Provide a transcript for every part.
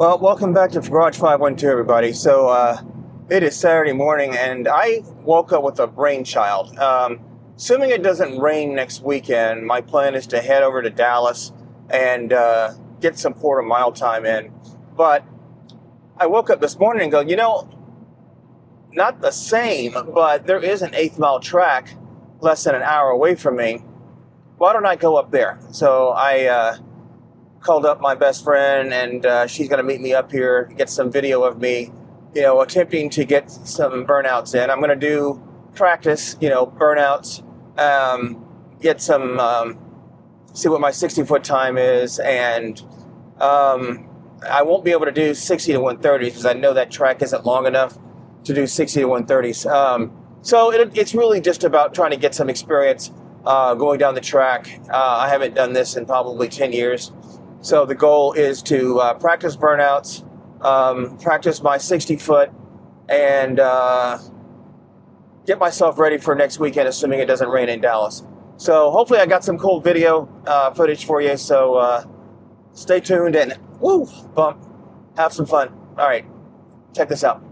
Well, welcome back to Garage 512, everybody. So, it is Saturday morning, and I woke up with a brainchild. Assuming it doesn't rain next weekend, my plan is to head over to Dallas and get some quarter mile time in. But I woke up this morning and go, not the same, but there is an 8th mile track less than an hour away from me. Why don't I go up there? So I called up my best friend, and she's going to meet me up here, get some video of me, attempting to get some burnouts in. I'm going to do practice, burnouts, get some, see what my 60-foot time is, and I won't be able to do 60 to 130s because I know that track isn't long enough to do 60 to 130s. So it's really just about trying to get some experience going down the track. I haven't done this in probably 10 years. So the goal is to practice burnouts, practice my 60-foot, and get myself ready for next weekend, assuming it doesn't rain in Dallas. So hopefully I got some cool video footage for you. So stay tuned and bump, have some fun. All right, check this out.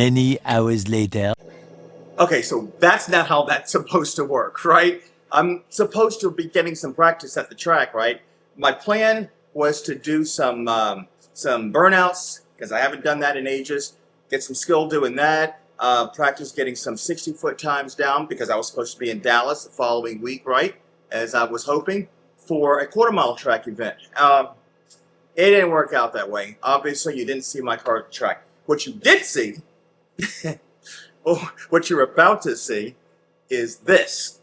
Many hours later. Okay, so that's not how that's supposed to work, right? I'm supposed to be getting some practice at the track, right? My plan was to do some burnouts, because I haven't done that in ages. Get some skill doing that. Practice getting some 60-foot times down, because I was supposed to be in Dallas the following week, right? As I was hoping for a quarter-mile track event. It didn't work out that way. Obviously, you didn't see my car at the track. What you did see, what you're about to see, is this.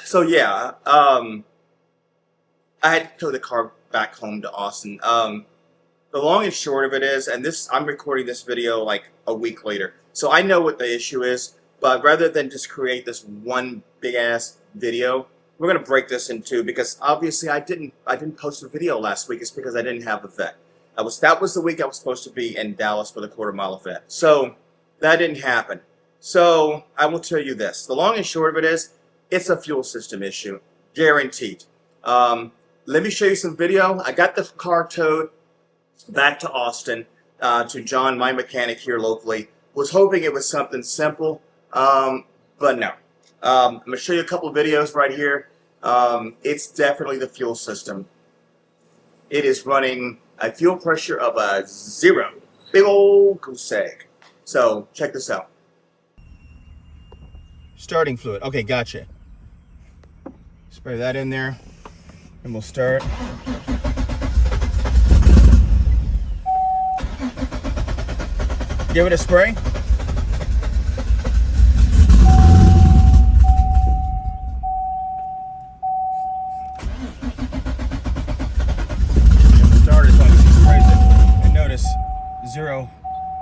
So yeah, I had to tow the car back home to Austin. The long and short of it is, and I'm recording this video like a week later, so I know what the issue is. But rather than just create this one big ass video, we're gonna break this in two, because obviously I didn't post a video last week. It's because I didn't have the vet. That was the week I was supposed to be in Dallas for the quarter-mile event. So that didn't happen. So I will tell you this: the long and short of it is, it's a fuel system issue, guaranteed. Let me show you some video. I got the car towed back to Austin to John, my mechanic here locally. Was hoping it was something simple, but no. I'm going to show you a couple of videos right here. It's definitely the fuel system. It is running a fuel pressure of a 0. Big old goose egg. So check this out. Starting fluid. Okay, gotcha. Spray that in there, and we'll start. Give it a spray. Start as long as he sprays it. And notice 0.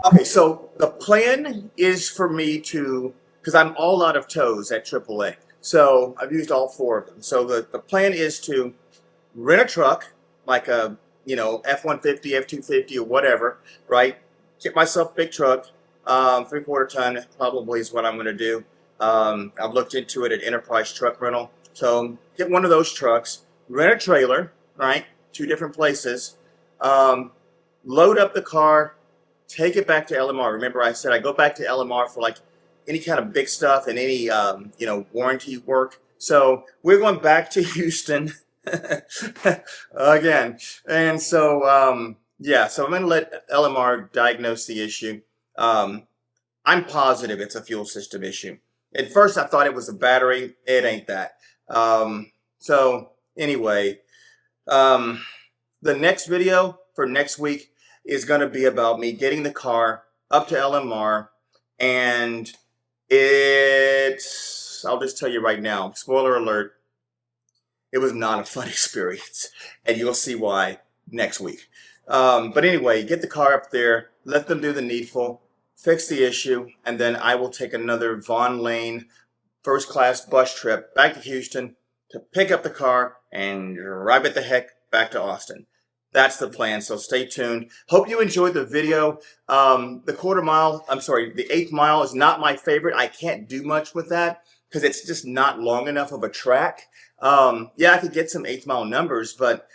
Okay, so the plan is for me to, because I'm all out of tows at AAA. So I've used all 4 of them. So the plan is to rent a truck, like a, F-150, F-250, or whatever, right? Get myself a big truck, 3/4 ton probably is what I'm going to do. I've looked into it at Enterprise Truck Rental. So get one of those trucks, rent a trailer, right? 2 different places. Load up the car, take it back to LMR. Remember I said I go back to LMR for like any kind of big stuff and any, warranty work. So we're going back to Houston again. And so, yeah, so I'm going to let LMR diagnose the issue. I'm positive it's a fuel system issue. At first, I thought it was a battery. It ain't that. So anyway, the next video for next week is going to be about me getting the car up to LMR, and I'll just tell you right now, spoiler alert, it was not a fun experience, and you'll see why next week. But anyway, get the car up there, let them do the needful, fix the issue, and then I will take another Vaughn Lane first-class bus trip back to Houston to pick up the car and drive it the heck back to Austin. That's the plan, so stay tuned. Hope you enjoyed the video. The the 8th mile is not my favorite. I can't do much with that because it's just not long enough of a track. Yeah, I could get some 8th mile numbers, but,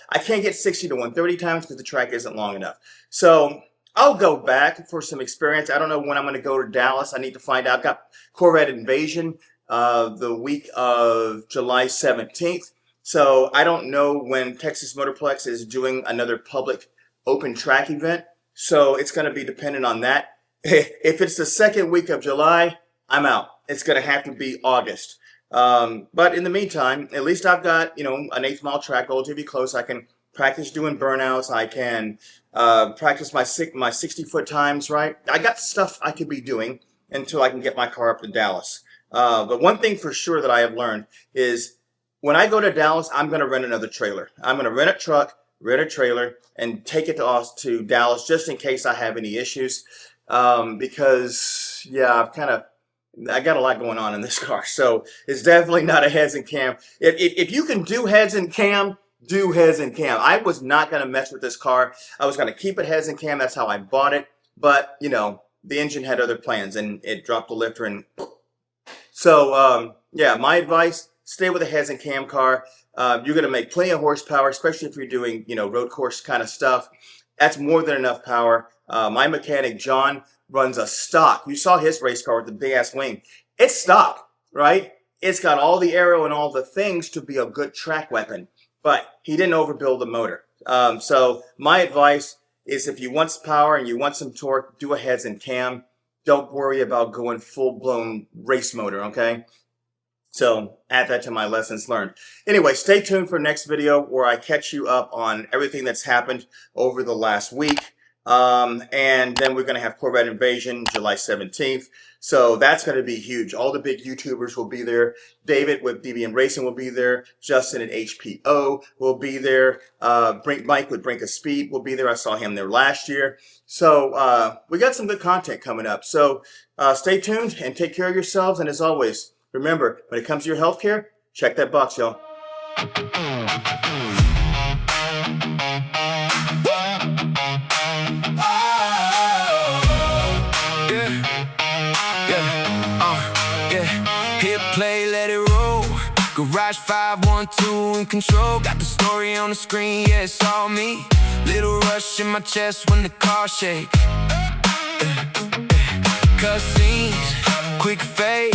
I can't get 60 to 130 times because the track isn't long enough. So I'll go back for some experience. I don't know when I'm going to go to Dallas. I need to find out. I've got Corvette Invasion the week of July 17th. So I don't know when Texas Motorplex is doing another public open track event. So it's going to be dependent on that. If it's the second week of July, I'm out. It's going to have to be August. But in the meantime, at least I've got, an 8th mile track relatively close. I can practice doing burnouts. I can practice my 60-foot times, right? I got stuff I could be doing until I can get my car up to Dallas. But one thing for sure that I have learned is when I go to Dallas, I'm going to rent another trailer. I'm going to rent a truck, rent a trailer, and take it to Dallas just in case I have any issues. Because, yeah, I got a lot going on in this car. So it's definitely not a heads and cam. If you can do heads and cam, do heads and cam. I was not going to mess with this car. I was going to keep it heads and cam. That's how I bought it. But, the engine had other plans and it dropped the lifter. And so, yeah, my advice, stay with a heads and cam car. You're going to make plenty of horsepower, especially if you're doing, road course kind of stuff. That's more than enough power. My mechanic, John, runs a stock. You saw his race car with the big ass wing. It's stock, right? It's got all the aero and all the things to be a good track weapon, but he didn't overbuild the motor. So my advice is if you want some power and you want some torque, do a heads and cam. Don't worry about going full-blown race motor, okay? So add that to my lessons learned. Anyway, stay tuned for next video where I catch you up on everything that's happened over the last week. And then we're going to have Corvette Invasion July 17th. So that's going to be huge. All the big YouTubers will be there. David with DBM Racing will be there. Justin at HPO will be there. Mike with Brink of Speed will be there. I saw him there last year. So we got some good content coming up. So stay tuned and take care of yourselves. And as always, remember, when it comes to your healthcare, check that box, y'all. Hit play, let it roll. Garage 512 in control. Got the story on the screen, yeah, it's all me. Little rush in my chest when the car shake. Cutscenes, quick fade.